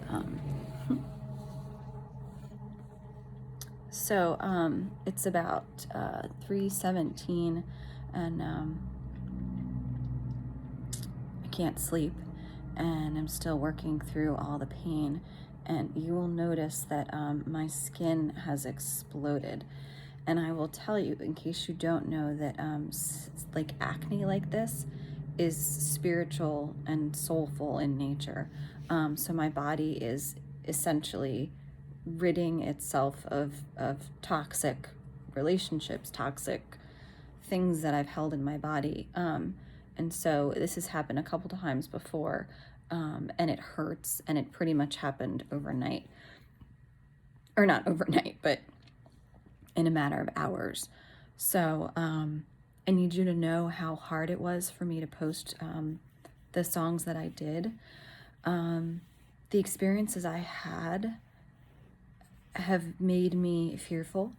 Um, it's about 3:17, and I can't sleep, and I'm still working through all the pain. And you will notice that my skin has exploded. And I will tell you, in case you don't know, that like acne like this is spiritual and soulful in nature. So my body is essentially ridding itself of toxic relationships, toxic things that I've held in my body. And so this has happened a couple times before, and it hurts, and it pretty much happened overnight. Or not overnight, but in a matter of hours. So I need you to know how hard it was for me to post the songs that I did. The experiences I had have made me fearful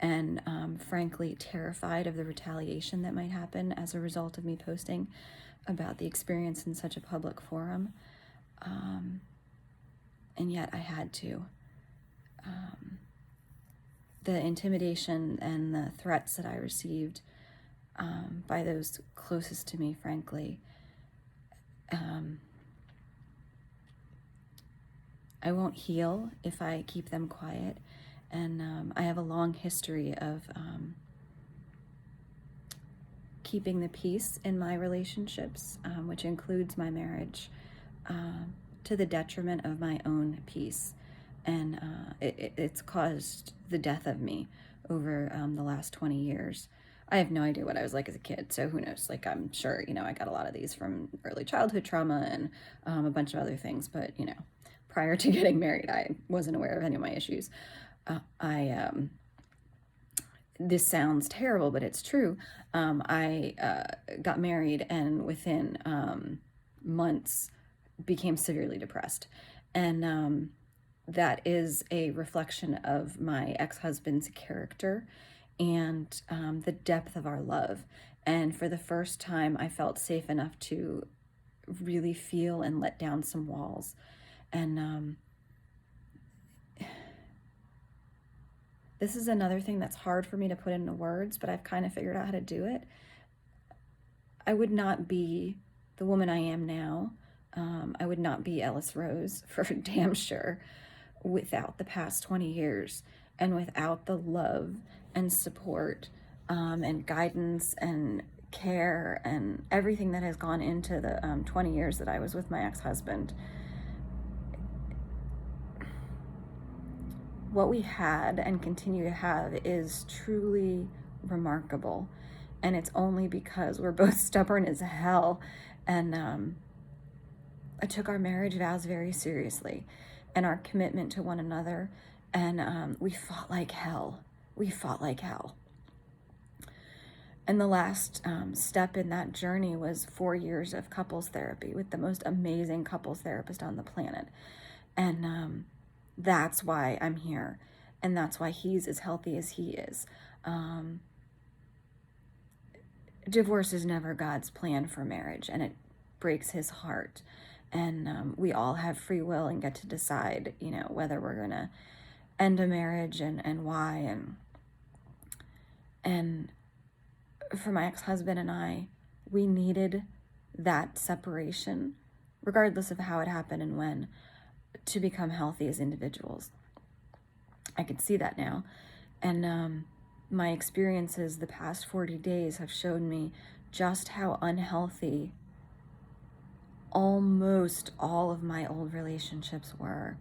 and frankly terrified of the retaliation that might happen as a result of me posting about the experience in such a public forum. And yet I had to. The intimidation and the threats that I received by those closest to me, frankly, I won't heal if I keep them quiet. And I have a long history of keeping the peace in my relationships, which includes my marriage, to the detriment of my own peace. And it's caused the death of me over the last 20 years. I have no idea what I was like as a kid, so who knows? Like, I'm sure, I got a lot of these from early childhood trauma and a bunch of other things, but, prior to getting married, I wasn't aware of any of my issues. This sounds terrible, but it's true. I got married, and within months became severely depressed. And that is a reflection of my ex-husband's character and the depth of our love. And for the first time, I felt safe enough to really feel and let down some walls. And this is another thing that's hard for me to put into words, but I've kind of figured out how to do it. I would not be the woman I am now. I would not be Ellis Rose, for damn sure, without the past 20 years and without the love and support and guidance and care and everything that has gone into the 20 years that I was with my ex-husband. What we had and continue to have is truly remarkable. And it's only because we're both stubborn as hell. And I took our marriage vows very seriously and our commitment to one another. And we fought like hell. We fought like hell. And the last step in that journey was 4 years of couples therapy with the most amazing couples therapist on the planet. And that's why I'm here. And that's why he's as healthy as he is. Divorce is never God's plan for marriage, and it breaks his heart. And we all have free will and get to decide, whether we're going to end a marriage and why. And for my ex-husband and I, we needed that separation, regardless of how it happened and when, to become healthy as individuals. I can see that now. And my experiences the past 40 days have shown me just how unhealthy almost all of my old relationships were.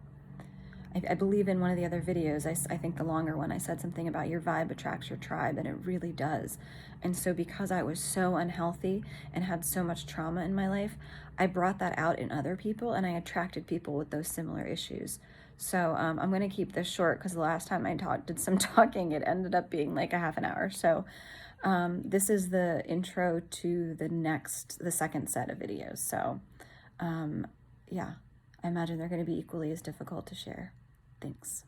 I believe in one of the other videos, I think the longer one, I said something about your vibe attracts your tribe, and it really does. And so because I was so unhealthy and had so much trauma in my life, I brought that out in other people, and I attracted people with those similar issues. So I'm going to keep this short because the last time I did some talking, it ended up being like a half an hour. So this is the intro to the second set of videos. So yeah, I imagine they're going to be equally as difficult to share. Thanks.